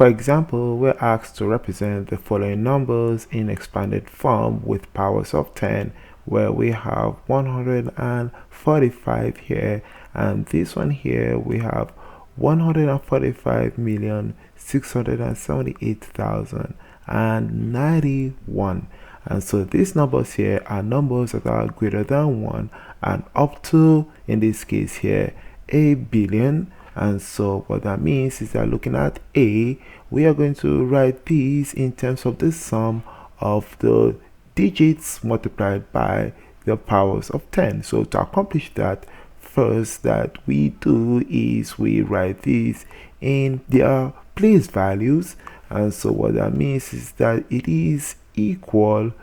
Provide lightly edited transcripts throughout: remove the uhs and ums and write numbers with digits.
For example, we're asked to represent the following numbers in expanded form with powers of 10, where we have 145 here, and this one here we have 145,678,091. And so these numbers here are numbers that are greater than 1 and up to, in this case here, a billion. And so what that means is that looking at A, we are going to write these in terms of the sum of the digits multiplied by the powers of 10. So to accomplish that, first that we do is we write these in their place values. And so what that means is that it is equal,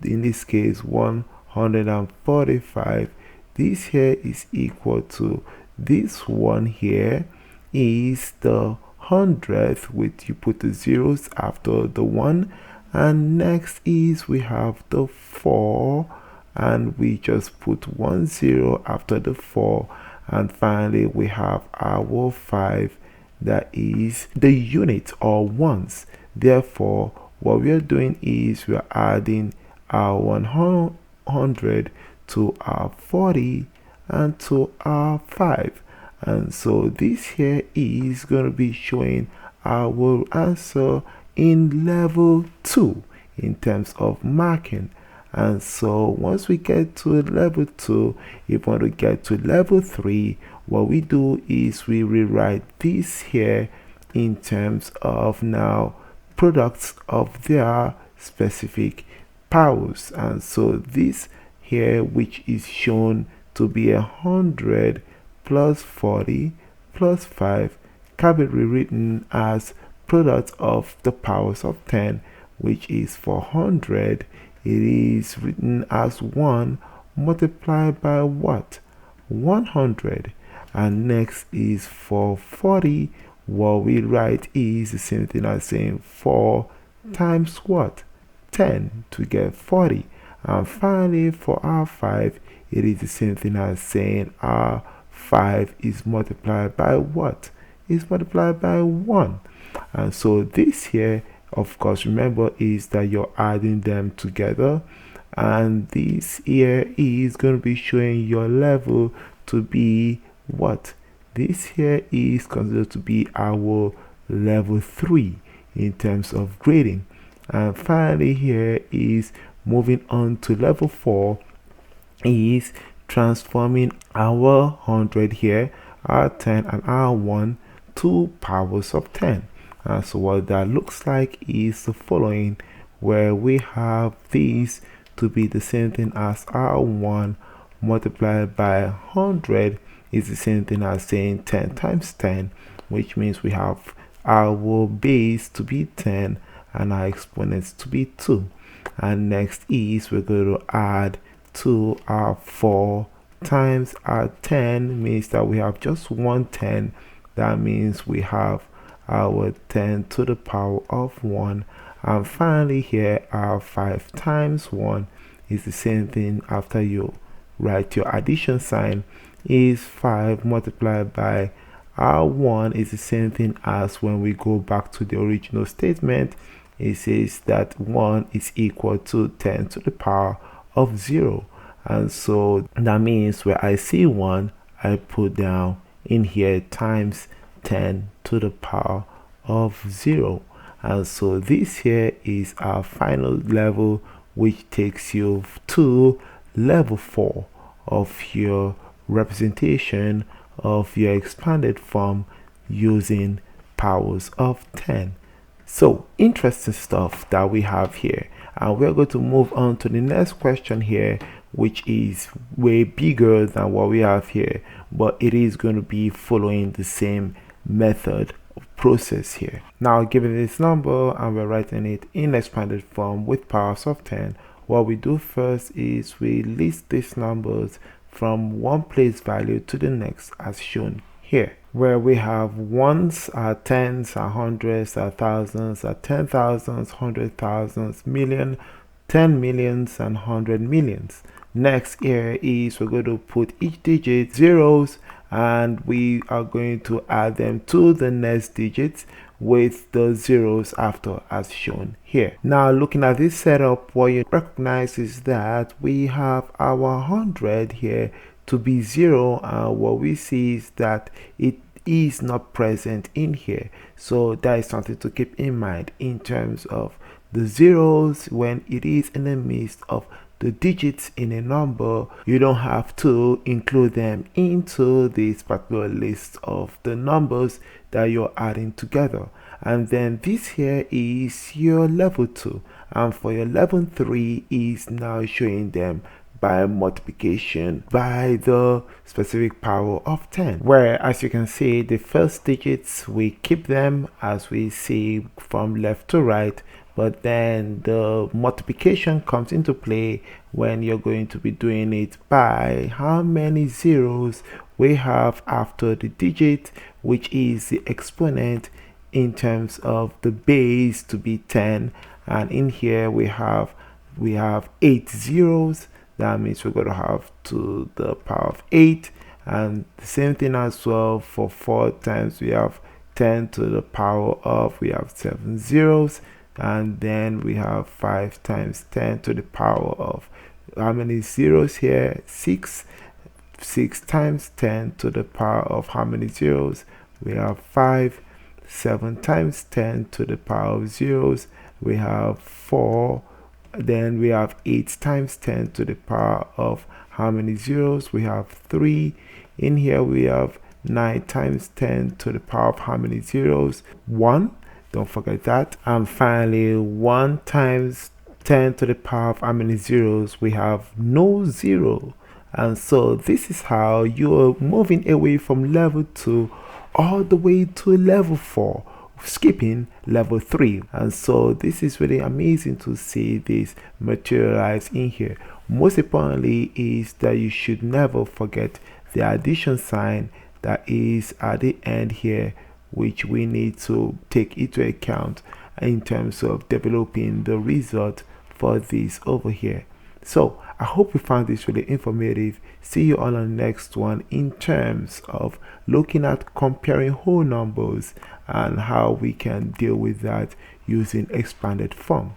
in this case 145. This here is equal to this one here is the hundredth, which you put the zeros after the 1, and next is we have the 4, and we just put 1 0 after the 4, and finally we have our 5, that is the unit or ones. Therefore what we are doing is we are adding our 100 to our 40 and to our 5, and so this here is going to be showing our answer in level 2 in terms of marking. And so once we get to level 2, if we want to get to level 3, what we do is we rewrite this here in terms of now products of their specific powers. And so this here, which is shown to be 100 plus 40 plus 5, can be rewritten as product of the powers of 10, which is 400. It is written as 1 multiplied by what? 100. And next is for 40, what we write is the same thing as saying 4 times what? 10 to get 40. And finally for our 5, it is the same thing as saying our 5 is multiplied by what? Is multiplied by 1. And so this here, of course, remember, is that you're adding them together, and this here is going to be showing your level to be what? This here is considered to be our level 3 in terms of grading. And finally here is moving on to level 4, is transforming our 100 here, our 10 and our 1 to powers of 10. And so what that looks like is the following, where we have these to be the same thing as our 1 multiplied by 100 is the same thing as saying 10 times 10, which means we have our base to be 10 and our exponents to be 2. And next is we're going to add to our 4 times our 10, means that we have just 1 10. That means we have our 10 to the power of 1. And finally here our 5 times 1 is the same thing. After you write your addition sign, is 5 multiplied by our 1 is the same thing as when we go back to the original statement. It says that 1 is equal to 10 to the power of 0. And so that means where I see 1, I put down in here times 10 to the power of 0. And so this here is our final level, which takes you to level 4 of your representation of your expanded form using powers of 10. So interesting stuff that we have here, and we're going to move on to the next question here, which is way bigger than what we have here, but it is going to be following the same method of process here. Now given this number and we're writing it in expanded form with powers of 10, what we do first is we list these numbers from one place value to the next as shown here, where we have ones, our tens, our hundreds, our thousands, our 10,000s, 100,000s, million, 10 millions and 100 millions. Next here is we're going to put each digit zeros, and we are going to add them to the next digits, with the zeros after, as shown here. Now looking at this setup, what you recognize is that we have our 100 here to be 0, and what we see is that it is not present in here. So that is something to keep in mind in terms of the zeros. When it is in the midst of the digits in a number, you don't have to include them into this particular list of the numbers that you're adding together. And then this here is your level 2, and for your level 3 is now showing them by multiplication by the specific power of 10, where as you can see the first digits we keep them as we see from left to right, but then the multiplication comes into play when you're going to be doing it by how many zeros we have after the digit, which is the exponent in terms of the base to be 10. And in here we have 8 zeros. That means we're going to have to the power of 8, and the same thing as well for 4 times we have 10 to the power of, we have 7 zeros, and then we have 5 times 10 to the power of how many zeros here? 6. 6 times 10 to the power of how many zeros? We have 5. 7 times 10 to the power of zeros, we have 4. Then we have 8 times 10 to the power of how many zeros? We have 3. In here we have 9 times 10 to the power of how many zeros? 1. Don't forget that. And finally 1 times 10 to the power of how many zeros? We have no zero. And so this is how you're moving away from level 2 all the way to level 4, skipping level 3. And so this is really amazing to see this materialize in here. Most importantly is that you should never forget the addition sign that is at the end here, which we need to take into account in terms of developing the result for this over here. So I hope you found this really informative. See you on the next one in terms of looking at comparing whole numbers and how we can deal with that using expanded form.